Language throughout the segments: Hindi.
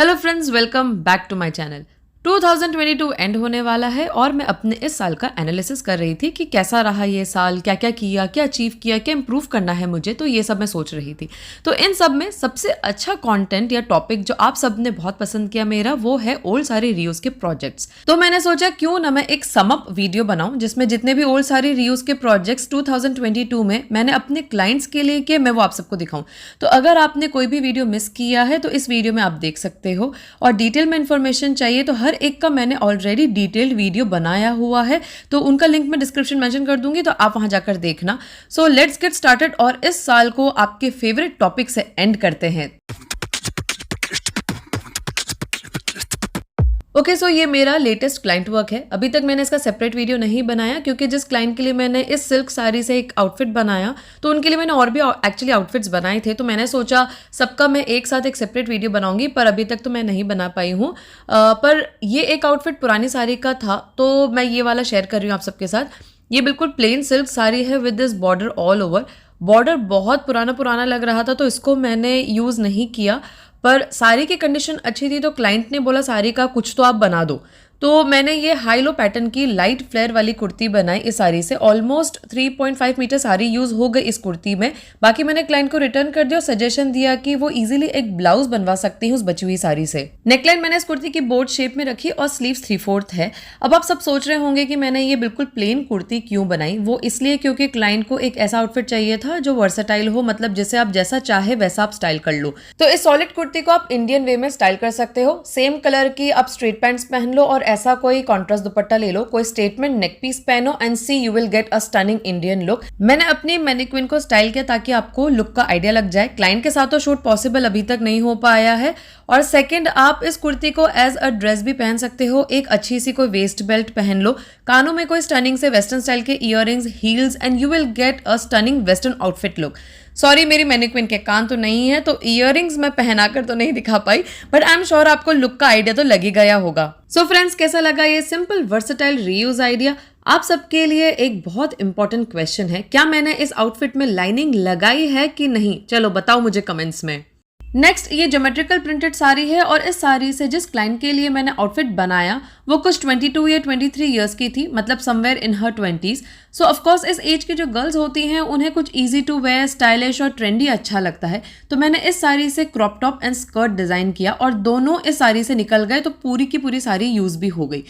Hello friends, welcome back to my channel. 2022 end होने वाला है और मैं अपने इस साल का एनालिसिस कर रही थी कि कैसा रहा ये साल, क्या क्या किया, क्या अचीव किया, क्या इंप्रूव करना है मुझे। तो ये सब मैं सोच रही थी। तो इन सब में सबसे अच्छा कंटेंट या टॉपिक जो आप सब ने बहुत पसंद किया मेरा, वो है ओल्ड सारी रीयूज के प्रोजेक्ट्स। तो मैंने सोचा क्यों ना मैं एक सम अप वीडियो बनाऊं जिसमें जितने भी ओल्ड सारी रीयूज के प्रोजेक्ट्स 2022 में मैंने अपने क्लाइंट्स के लिए किए, मैं वो आप सबको दिखाऊं। तो अगर आपने कोई भी वीडियो मिस किया है तो इस वीडियो में आप देख सकते हो, और डिटेल में इंफॉर्मेशन चाहिए तो हर एक का मैंने ऑलरेडी डिटेल्ड वीडियो बनाया हुआ है, तो उनका लिंक मैं डिस्क्रिप्शन मेंशन कर दूंगी, तो आप वहां जाकर देखना। सो लेट्स गेट स्टार्टेड और इस साल को आपके फेवरेट टॉपिक से एंड करते हैं। ओके, सो ये मेरा लेटेस्ट क्लाइंट वर्क है। अभी तक मैंने इसका सेपरेट वीडियो नहीं बनाया क्योंकि जिस क्लाइंट के लिए मैंने इस सिल्क साड़ी से एक आउटफिट बनाया, तो उनके लिए मैंने और भी एक्चुअली आउटफिट्स बनाए थे। तो मैंने सोचा सबका मैं एक साथ एक सेपरेट वीडियो बनाऊंगी, पर अभी तक तो मैं नहीं बना पाई हूँ। पर ये एक आउटफिट पुरानी साड़ी का था, तो मैं ये वाला शेयर कर रही हूँ आप सबके साथ। ये बिल्कुल प्लेन सिल्क साड़ी है with this border all over. Border बहुत पुराना पुराना लग रहा था, तो इसको मैंने यूज़ नहीं किया, पर साड़ी की कंडीशन अच्छी थी तो क्लाइंट ने बोला साड़ी का कुछ तो आप बना दो। तो मैंने ये हाई लो पैटर्न की लाइट फ्लेयर वाली कुर्ती बनाई इस साड़ी से। ऑलमोस्ट 3.5 मीटर साड़ी यूज हो गई इस कुर्ती में। बाकी मैंने क्लाइंट को रिटर्न कर दिया और सजेशन दिया कि वो इजीली एक ब्लाउज बनवा सकती है उस बची हुई साड़ी से। नेकलाइन मैंने इस कुर्ती की बोर्ड शेप में रखी और स्लीव्स 3/4 है। अब आप सब सोच रहे होंगे कि मैंने ये बिल्कुल प्लेन कुर्ती क्यों बनाई। वो इसलिए क्योंकि क्लाइंट को एक ऐसा आउटफिट चाहिए था जो वर्सेटाइल हो, मतलब जिसे आप जैसा चाहे वैसा आप स्टाइल कर लो। तो इस सॉलिड कुर्ती को आप इंडियन वे में स्टाइल कर सकते हो। सेम कलर की आप स्ट्रेट पैंट्स पहन लो और ऐसा कोई कॉन्ट्रास्ट दुपट्टा ले लो, कोई स्टेटमेंट नेक पीस पहनो and see you will get a stunning Indian look. मैंने अपनी मैनिक्विन को स्टाइल किया ताकि आपको लुक का आइडिया लग जाए। क्लाइंट के साथ तो शूट पॉसिबल अभी तक नहीं हो पाया है। और सेकंड, आप इस कुर्ती को एज अ ड्रेस भी पहन सकते हो। एक अच्छी सी कोई वेस्ट बेल्ट पहन लो, कानों में कोई स्टनिंग से वेस्टर्न स्टाइल के earrings, heels and you will get a stunning western outfit look. Sorry, मेरी मैनिक्विन के कान तो नहीं है, तो इयररिंग्स मैं पहनाकर तो नहीं दिखा पाई, बट आई एम श्योर आपको लुक का आइडिया तो लग ही गया होगा। सो फ्रेंड्स, कैसा लगा ये सिंपल वर्सेटाइल रीयूज आइडिया? आप सबके लिए एक बहुत इंपॉर्टेंट क्वेश्चन है, क्या मैंने इस आउटफिट में लाइनिंग लगाई है कि नहीं? चलो बताओ मुझे कमेंट्स में। नेक्स्ट, ये ज्योमेट्रिकल प्रिंटेड साड़ी है और इस साड़ी से जिस क्लाइंट के लिए मैंने आउटफिट बनाया वो कुछ 22 या 23 इयर्स की थी, मतलब somewhere in her 20s। So of course इस एज की जो गर्ल्स होती हैं उन्हें कुछ इजी टू वेयर, स्टाइलिश और ट्रेंडी अच्छा लगता है। तो मैंने इस साड़ी से crop top and skirt design किया और दोनों इस साड़ी से निकल गए, तो पूरी की पूरी साड़ी यूज भी हो गई।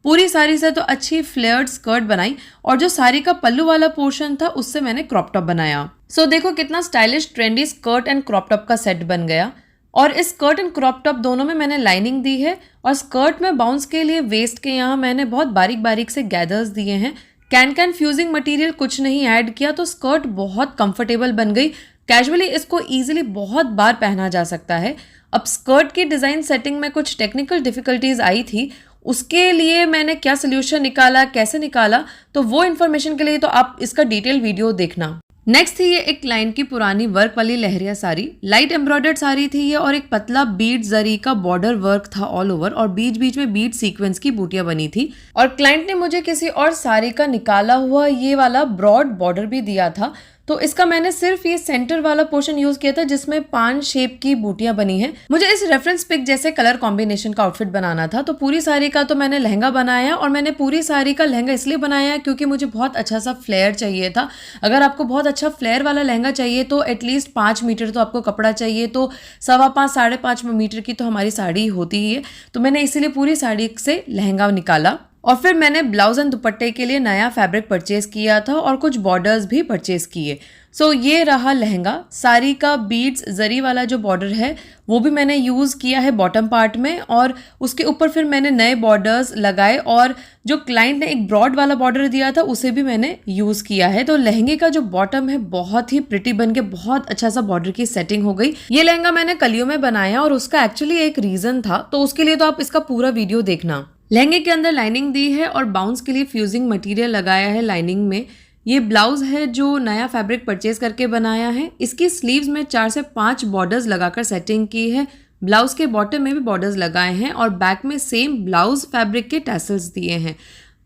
पूरी साड़ी से तो अच्छी फ्लेयर्ड स्कर्ट बनाई और जो साड़ी का पल्लू वाला पोर्शन था उससे मैंने क्रॉप टॉप बनाया। सो देखो कितना stylish trendy skirt and crop top का सेट बन गया। और इस स्कर्ट एंड क्रॉप टॉप दोनों में मैंने लाइनिंग दी है और स्कर्ट में बाउंस के लिए वेस्ट के यहाँ मैंने बहुत बारीक बारीक से गैदर्स दिए हैं। कैन फ्यूजिंग मटेरियल कुछ नहीं ऐड किया, तो स्कर्ट बहुत कंफर्टेबल बन गई। कैजुअली इसको ईजिली बहुत बार पहना जा सकता है। अब स्कर्ट की डिजाइन सेटिंग में कुछ टेक्निकल डिफिकल्टीज आई थी, उसके लिए मैंने क्या सोल्यूशन निकाला, कैसे निकाला, तो वो इन्फॉर्मेशन के लिए तो आप इसका डिटेल वीडियो देखना। नेक्स्ट थी ये एक क्लाइंट की पुरानी वर्क वाली लहरिया साड़ी। लाइट एम्ब्रॉयडर्ड साड़ी थी ये और एक पतला बीड जरी का बॉर्डर वर्क था ऑल ओवर और बीच बीच में बीड सीक्वेंस की बूटियां बनी थी। और क्लाइंट ने मुझे किसी और साड़ी का निकाला हुआ ये वाला ब्रॉड बॉर्डर भी दिया था, तो इसका मैंने सिर्फ ये सेंटर वाला पोर्शन यूज किया था जिसमें पान शेप की बूटियां बनी हैं। मुझे इस रेफरेंस पिक जैसे कलर कॉम्बिनेशन का आउटफिट बनाना था, तो पूरी साड़ी का तो मैंने लहंगा बनाया। और मैंने पूरी साड़ी का लहंगा इसलिए बनाया क्योंकि मुझे बहुत अच्छा सा फ्लेयर चाहिए था। अगर आपको बहुत अच्छा फ्लेयर वाला लहंगा चाहिए तो एटलीस्ट 5 मीटर तो आपको कपड़ा चाहिए, तो 5.25 5.5 मीटर की तो हमारी साड़ी होती ही है। तो मैंने इसीलिए पूरी साड़ी से लहंगा निकाला। और फिर मैंने ब्लाउज एंड दुपट्टे के लिए नया फैब्रिक परचेज किया था और कुछ बॉर्डर्स भी परचेज किए। सो ये रहा लहंगा। साड़ी का बीड्स जरी वाला जो बॉर्डर है वो भी मैंने यूज़ किया है बॉटम पार्ट में, और उसके ऊपर फिर मैंने नए बॉर्डर्स लगाए और जो क्लाइंट ने एक ब्रॉड वाला बॉर्डर दिया था उसे भी मैंने यूज़ किया है। तो लहंगे का जो बॉटम है बहुत ही प्रिटी बन के बहुत अच्छा सा बॉर्डर की सेटिंग हो गई। ये लहंगा मैंने कलियों में बनाया और उसका एक्चुअली एक रीज़न था, तो उसके लिए तो आप इसका पूरा वीडियो देखना। लहंगे के अंदर लाइनिंग दी है और बाउंस के लिए फ्यूजिंग मटेरियल लगाया है लाइनिंग में। ये ब्लाउज है जो नया फैब्रिक परचेज करके बनाया है। इसकी स्लीव्स में 4 से 5 बॉर्डर्स लगाकर सेटिंग की है। ब्लाउज के बॉटम में भी बॉर्डर्स लगाए हैं और बैक में सेम ब्लाउज फैब्रिक के टैसल्स दिए हैं।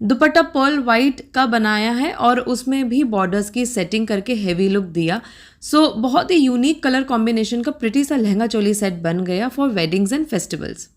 दुपट्टा पर्ल वाइट का बनाया है और उसमें भी बॉर्डर्स की सेटिंग करके हेवी लुक दिया। सो बहुत ही यूनिक कलर कॉम्बिनेशन का प्रिटी सा लहंगा चोली सेट बन गया for weddings and festivals.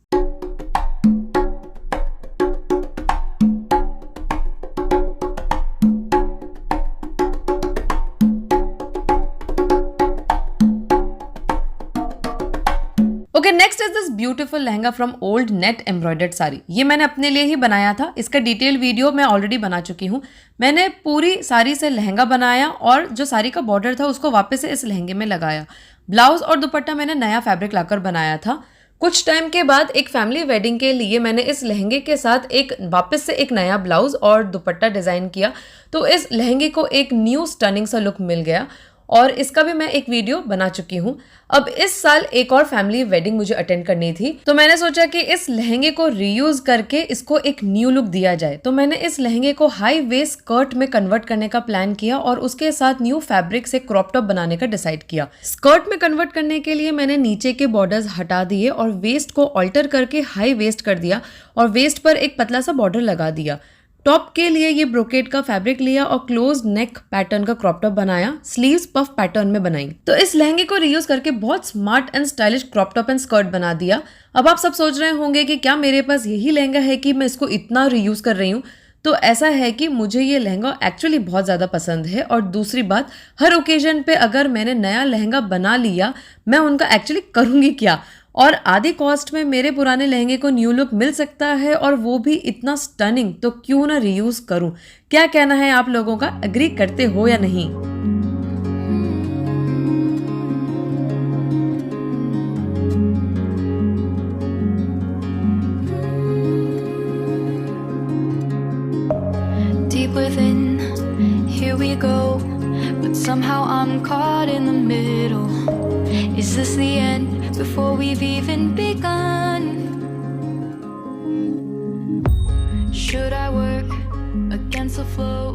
Okay, next is this beautiful lehenga from old net embroidered sari. ये मैंने अपने लिए ही बनाया था। इसका डिटेल वीडियो मैं ऑलरेडी बना चुकी हूँ। मैंने पूरी साड़ी से लहंगा बनाया और जो साड़ी का बॉर्डर था उसको वापस से इस लहंगे में लगाया। ब्लाउज और दुपट्टा मैंने नया फैब्रिक लाकर बनाया था। कुछ टाइम के बाद एक फैमिली वेडिंग के लिए मैंने इस लहंगे के साथ वापस से एक नया ब्लाउज और दुपट्टा डिज़ाइन किया, तो इस लहंगे को एक न्यू स्टनिंग सा लुक मिल गया और इसका भी मैं एक वीडियो बना चुकी हूँ। अब इस साल एक और फैमिली वेडिंग मुझे अटेंड करनी थी, तो मैंने सोचा कि इस लहंगे को रीयूज करके इसको एक न्यू लुक दिया जाए। तो मैंने इस लहंगे को हाई वेस्ट स्कर्ट में कन्वर्ट करने का प्लान किया और उसके साथ न्यू फैब्रिक से क्रॉप टॉप बनाने का डिसाइड किया। स्कर्ट में कन्वर्ट करने के लिए मैंने नीचे के बॉर्डर्स हटा दिए और वेस्ट को ऑल्टर करके हाई वेस्ट कर दिया और वेस्ट पर एक पतला सा बॉर्डर लगा दिया। टॉप के लिए ये ब्रोकेट का फैब्रिक लिया और क्लोज नेक पैटर्न का क्रॉप टॉप बनाया, स्लीव्स पफ पैटर्न में बनाई। तो इस लहंगे को रीयूज करके बहुत smart and stylish crop top and skirt बना दिया। अब आप सब सोच रहे होंगे कि क्या मेरे पास यही लहंगा है कि मैं इसको इतना रीयूज कर रही हूँ। तो ऐसा है कि मुझे ये लहंगा एक्चुअली बहुत ज़्यादा पसंद है और दूसरी बात, हर ओकेजन पे अगर मैंने नया लहंगा बना लिया, मैं उनका एक्चुअली करूँगी क्या, और आधी कॉस्ट में मेरे पुराने लहंगे को न्यू लुक मिल सकता है और वो भी इतना स्टनिंग, तो क्यों ना रीयूज करूं। क्या कहना है आप लोगों का, एग्री करते हो या नहीं? Deep within, here we go, but somehow I'm caught in the middle. Is this the end before we've even begun? Should I work against the flow,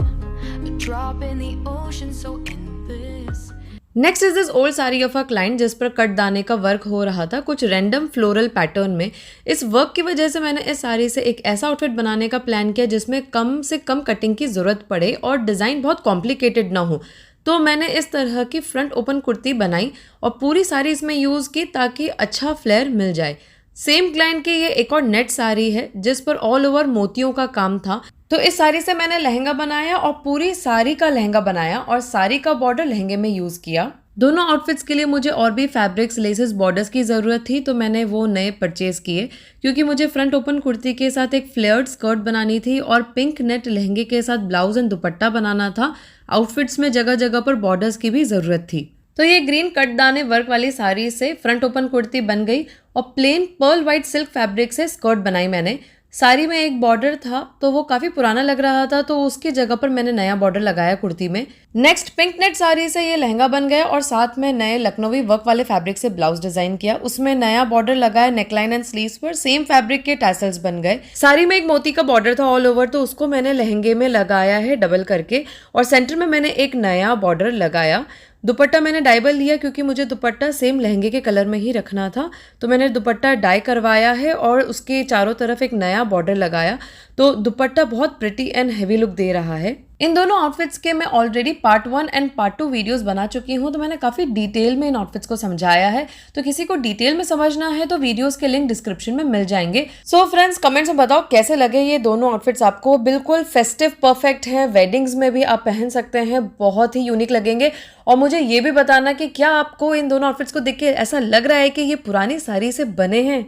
a drop in the ocean so endless? Next is this old sari of a client जिस पर कट दाने का वर्क हो रहा था कुछ रैंडम फ्लोरल पैटर्न में। इस वर्क की वजह से मैंने इस साड़ी से एक ऐसा आउटफिट बनाने का प्लान किया जिसमें कम से कम कटिंग की ज़रूरत पड़े और डिज़ाइन बहुत कॉम्प्लिकेटेड ना हो। तो मैंने इस तरह की फ्रंट ओपन कुर्ती बनाई और पूरी साड़ी इसमें यूज़ की ताकि अच्छा फ्लेयर मिल जाए। सेम क्लाइंट की ये एक और नेट साड़ी है जिस पर ऑल ओवर मोतियों का काम था। तो इस साड़ी से मैंने लहंगा बनाया और पूरी साड़ी का लहंगा बनाया और साड़ी का बॉर्डर लहंगे में यूज़ किया। दोनों आउटफिट्स के लिए मुझे और भी फैब्रिक्स, लेसेस, बॉर्डर्स की ज़रूरत थी, तो मैंने वो नए परचेज़ किए क्योंकि मुझे फ्रंट ओपन कुर्ती के साथ एक फ्लेयर्ड स्कर्ट बनानी थी और पिंक नेट लहंगे के साथ ब्लाउज एंड दुपट्टा बनाना था। आउटफिट्स में जगह जगह पर बॉर्डर्स की भी ज़रूरत थी। तो ये ग्रीन कटदाने वर्क वाली साड़ी से फ्रंट ओपन कुर्ती बन गई और plain pearl white silk fabric से स्कर्ट बनाई मैंने। साड़ी में एक बॉर्डर था तो वो काफ़ी पुराना लग रहा था, तो उसकी जगह पर मैंने नया बॉर्डर लगाया कुर्ती में। नेक्स्ट पिंक नेट साड़ी से ये लहंगा बन गया और साथ में नए लखनवी वर्क वाले फैब्रिक से ब्लाउज डिजाइन किया। उसमें नया बॉर्डर लगाया नेकलाइन एंड स्लीव्स पर, सेम फैब्रिक के टैसल्स बन गए। साड़ी में एक मोती का बॉर्डर था ऑल ओवर, तो उसको मैंने लहंगे में लगाया है डबल करके और सेंटर में मैंने एक नया बॉर्डर लगाया। दुपट्टा मैंने डाइबल लिया क्योंकि मुझे दुपट्टा सेम लहंगे के कलर में ही रखना था, तो मैंने दुपट्टा डाई करवाया है और उसके चारों तरफ एक नया बॉर्डर लगाया। तो दुपट्टा बहुत प्रिटी एंड हेवी लुक दे रहा है। इन दोनों आउटफिट्स के मैं already part 1 and part 2 videos बना चुकी हूँ, तो मैंने काफ़ी डिटेल में इन आउटफिट्स को समझाया है। तो किसी को डिटेल में समझना है तो वीडियोस के लिंक डिस्क्रिप्शन में मिल जाएंगे। सो फ्रेंड्स, कमेंट्स में बताओ कैसे लगे ये दोनों आउटफिट्स आपको। बिल्कुल फेस्टिव परफेक्ट है, वेडिंग्स में भी आप पहन सकते हैं, बहुत ही यूनिक लगेंगे। और मुझे ये भी बताना कि क्या आपको इन दोनों आउटफिट्स को देख के ऐसा लग रहा है कि ये पुरानी साड़ी से बने हैं।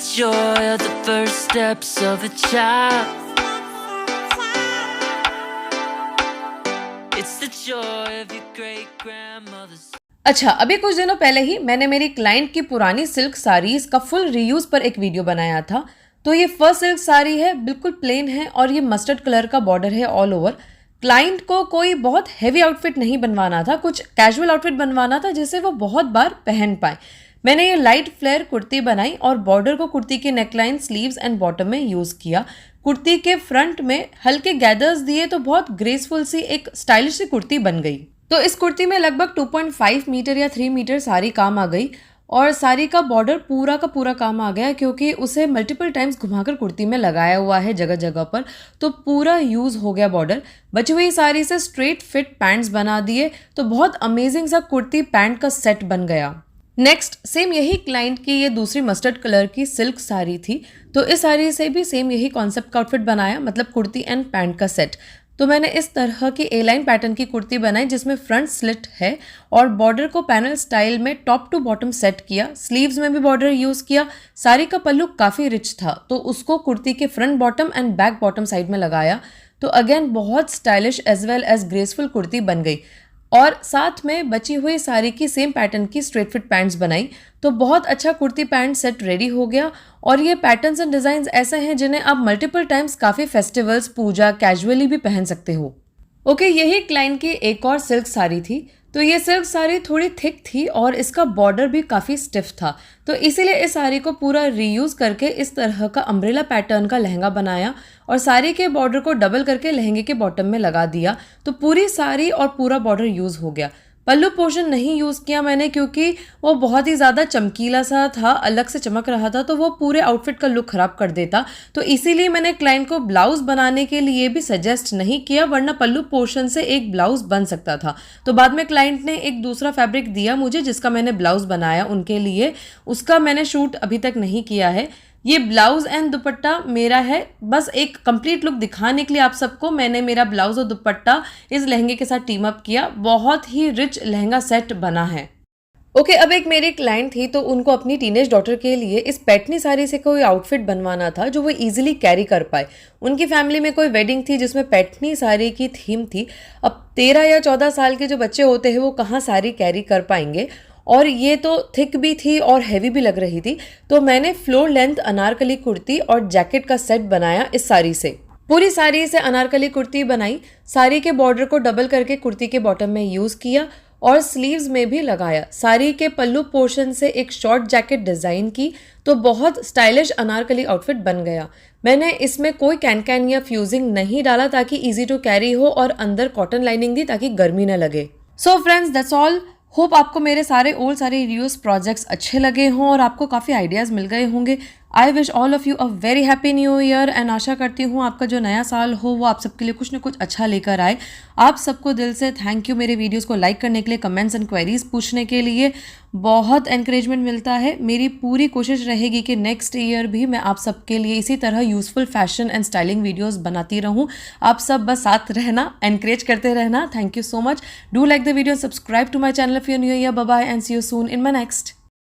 Joy of the first steps of a child. It's the joy of your great grandmother's. अच्छा, अभी कुछ दिनों पहले ही मैंने मेरी क्लाइंट की पुरानी सिल्क साड़ीज का फुल रीयूज पर एक वीडियो बनाया था। तो ये फर्स्ट सिल्क साड़ी है, बिल्कुल प्लेन है और ये मस्टर्ड कलर का बॉर्डर है ऑल ओवर। क्लाइंट को कोई बहुत हैवी आउटफिट नहीं बनवाना था, कुछ कैजुअल आउटफिट बनवाना था जिसे वो बहुत बार पहन पाए। मैंने ये लाइट फ्लेयर कुर्ती बनाई और बॉर्डर को कुर्ती के नेकलाइन, स्लीव्स एंड बॉटम में यूज़ किया। कुर्ती के फ्रंट में हल्के गैदर्स दिए तो बहुत ग्रेसफुल सी एक स्टाइलिश सी कुर्ती बन गई। तो इस कुर्ती में लगभग 2.5 मीटर या 3 मीटर साड़ी काम आ गई और साड़ी का बॉर्डर पूरा का पूरा काम आ गया क्योंकि उसे मल्टीपल टाइम्स घुमाकर कुर्ती में लगाया हुआ है जगह जगह पर, तो पूरा यूज़ हो गया बॉर्डर। बची हुई साड़ी से स्ट्रेट फिट पैंट्स बना दिए तो बहुत अमेजिंग सा कुर्ती पैंट का सेट बन गया। नेक्स्ट सेम यही क्लाइंट की ये दूसरी मस्टर्ड कलर की सिल्क साड़ी थी, तो इस साड़ी से भी सेम यही कॉन्सेप्ट का आउटफिट बनाया, मतलब कुर्ती एंड पैंट का सेट। तो मैंने इस तरह की ए लाइन पैटर्न की कुर्ती बनाई जिसमें फ्रंट स्लिट है और बॉर्डर को पैनल स्टाइल में टॉप टू बॉटम सेट किया। स्लीव्स में भी बॉर्डर यूज़ किया। साड़ी का पल्लू काफ़ी रिच था तो उसको कुर्ती के front bottom and back bottom side में लगाया। तो अगेन बहुत stylish as well as graceful kurti बन गई और साथ में बची हुई साड़ी की सेम पैटर्न की स्ट्रेट फिट पैंट्स बनाई तो बहुत अच्छा कुर्ती पैंट सेट रेडी हो गया। और ये पैटर्न्स एंड डिज़ाइंस ऐसे हैं जिन्हें आप मल्टीपल टाइम्स काफ़ी फेस्टिवल्स, पूजा, कैजुअली भी पहन सकते हो। ओके, यही क्लाइंट की एक और सिल्क साड़ी थी। तो ये सिल्क साड़ी थोड़ी थिक थी और इसका बॉर्डर भी काफ़ी स्टिफ था, तो इसीलिए इस साड़ी को पूरा रीयूज़ करके इस तरह का अम्ब्रेला पैटर्न का लहंगा बनाया और साड़ी के बॉर्डर को डबल करके लहंगे के बॉटम में लगा दिया तो पूरी साड़ी और पूरा बॉर्डर यूज़ हो गया। पल्लू पोर्शन नहीं यूज़ किया मैंने क्योंकि वो बहुत ही ज़्यादा चमकीला सा था, अलग से चमक रहा था तो वो पूरे आउटफिट का लुक ख़राब कर देता, तो इसीलिए मैंने क्लाइंट को ब्लाउज़ बनाने के लिए भी सजेस्ट नहीं किया, वरना पल्लू पोर्शन से एक ब्लाउज़ बन सकता था। तो बाद में क्लाइंट ने एक दूसरा फैब्रिक दिया मुझे जिसका मैंने ब्लाउज़ बनाया उनके लिए, उसका मैंने शूट अभी तक नहीं किया है। ये ब्लाउज एंड दुपट्टा मेरा है, बस एक कंप्लीट लुक दिखाने के लिए आप सबको मैंने मेरा ब्लाउज और दुपट्टा इस लहंगे के साथ टीम अप किया। बहुत ही रिच लहंगा सेट बना है। ओके, अब एक मेरी क्लाइंट थी तो उनको अपनी टीनेज डॉटर के लिए इस पैटनी साड़ी से कोई आउटफिट बनवाना था जो वो इजीली कैरी कर पाए। उनकी फैमिली में कोई वेडिंग थी जिसमें पैटनी साड़ी की थीम थी। अब 13 या 14 साल के जो बच्चे होते हैं वो कहाँ साड़ी कैरी कर पाएंगे, और ये तो थिक भी थी और हैवी भी लग रही थी, तो मैंने फ्लोर लेंथ अनारकली कुर्ती और जैकेट का सेट बनाया इस साड़ी से। पूरी साड़ी से अनारकली कुर्ती बनाई, साड़ी के बॉर्डर को डबल करके कुर्ती के बॉटम में यूज़ किया और स्लीव्स में भी लगाया। साड़ी के पल्लू पोर्शन से एक शॉर्ट जैकेट डिज़ाइन की तो बहुत स्टाइलिश अनारकली आउटफिट बन गया। मैंने इसमें कोई कैन या फ्यूजिंग नहीं डाला ताकि ईजी टू कैरी हो और अंदर कॉटन लाइनिंग दी ताकि गर्मी न लगे। So friends, that's all. Hope आपको मेरे सारे रीयूज प्रोजेक्ट्स अच्छे लगे हों और आपको काफ़ी आइडियाज़ मिल गए होंगे। I wish all of you a very happy new year and आशा करती हूँ आपका जो नया साल हो वो आप सबके लिए कुछ ना कुछ अच्छा लेकर आए। आप सबको दिल से थैंक यू मेरे वीडियोस को लाइक करने के लिए, कमेंट्स एंड क्वेरीज पूछने के लिए, बहुत एनकरेजमेंट मिलता है। मेरी पूरी कोशिश रहेगी कि नेक्स्ट ईयर भी मैं आप सबके लिए इसी तरह useful fashion and styling videos बनाती रहूँ। आप सब बस साथ रहना, एनकरेज करते रहना। Thank you so much. Do like the video, subscribe to my channel if you new year. Bye bye and see you soon in my next.